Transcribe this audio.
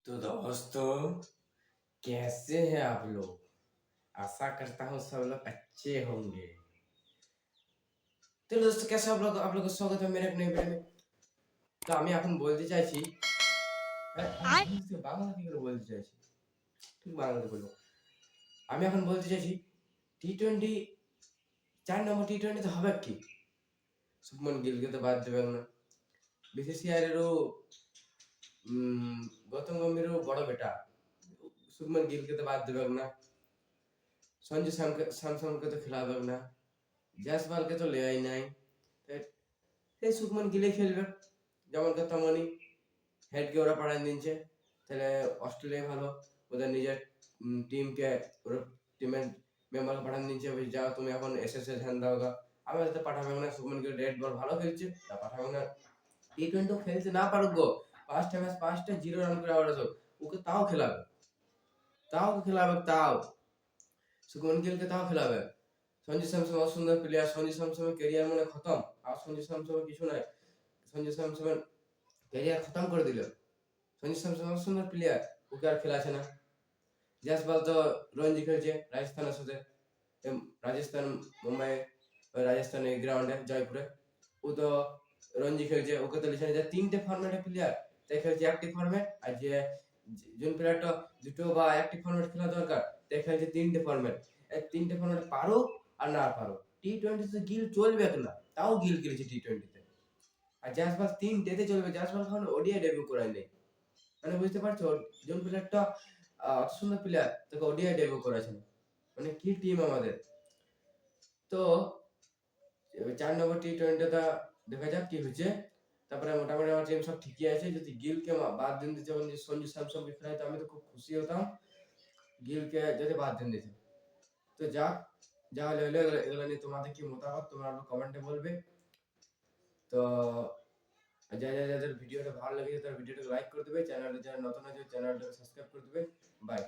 तो दोस्तों, कैसे हैं आप लोग। आशा करता हूँ सब लोग अच्छे होंगे। तो दोस्तों, कैसे आप लोग का स्वागत है मेरे एक नए वीडियो में। তো আমি এখন বলতে চাইছি, আমি ইংলিশে বাংলা কি করে বলতে চাইছি, ঠিক বাংলাতে বলবো। আমি এখন বলতে চাইছি টি-20 4 নম্বর টি-20 হবে কি। শুভমন গিলকে তো বাদ দেবেন না। বিসিসিআই এরও গৌতম গম্ভীরও বড় বেটা, শুভমন গিলকে তো বাদ দেবেন না। সঞ্জু স্যামসনকে তো খেলাবে না। জয়সওয়ালকে তো লেয়াই নাই। সেই শুভমন গিলে খেলবে, যেমন তেমনই। হেডকে ওরা পাঠান দিচ্ছে, তাহলে অস্ট্রেলিয়া ভালো, ওদের নিজের টিমকে ওরা টিমের মেম্বারকে পাঠান দিচ্ছে, যাও তুমি এখন এসএসএ ধ্যান দাও গা। আমি হয়তো পাঠাবে না, শুভমন গিল রেড বল ভালো খেলছে, তা পাঠাবে না। টি-20 খেলতে না পারুক গো, 5টা ম্যাচ 5টা 0 রান করে আউট আসুক, ওকে তাও খেলাবে, তাও শুভমন গিলকে তাও খেলাবে। সঞ্জু স্যামসন অসুন্দর প্লেয়ার, সঞ্জু স্যামসনের ক্যারিয়ার মানে খতম, আর সঞ্জু স্যামসনের কিছু নাই। সঞ্জু স্যামসনের ক্যারিয়ার খতম করে দিল। সঞ্জু স্যামসন সুন্দর প্লেয়ার, ওকে আর খেলাছে না। জয়সওয়াল তো রঞ্জি খেলছে রাজস্থানের সাথে, রাজস্থান মুম্বাই, রাজস্থানের গ্রাউন্ডে জয়পুরে। ও তো রঞ্জি খেলছে, ওকে তো লিখে যে 3টে ফরম্যাটের প্লেয়ার, তাই খেলছে একটি ফরম্যাট। আর যে যোন প্লেয়ারটা দুটো বা একটি ফরম্যাট খেলা দরকার, তাই খেলছে 3টে ফরম্যাট। এই 3টে ফরম্যাট পারো আর না পারো, টি-20 গিল চলবে না, তাও গিল খেলেছে টি-20 আর জয়সওয়াল 3টেতে চলবে। জয়সওয়াল এখন ওডিআই ডেবিউ করায় নেই, মানে বুঝতে পারছো, যোন প্লেয়ারটা অত সুন্দর প্লেয়ার, তাকে ওডিআই ডেবিউ করেছে না। মানে কি টিম আমাদের। তো 4 নম্বর টি-20টা দেখা যাক কি হচ্ছে। তারপরে মোটামুটি আমার টিম সব ঠিকই আছে। যদি গিলকে বাদ দিন দিতে, যেমন সঞ্জু স্যামসনকে খেলায়, তো আমি তো খুব খুশি হতাম গিলকে যদি বাদ দিন দিতে। তো যাক, যা হলো হলো, এগুলো নিয়ে তোমাদের কি মতামত তোমরা কমেন্টে বলবে। তো যাদের ভিডিওটা ভালো লেগেছে তারা ভিডিওটাকে লাইক করে দেবে, চ্যানেলটা যারা নতুন আছে চ্যানেলটাকে সাবস্ক্রাইব করে দেবে। বাই।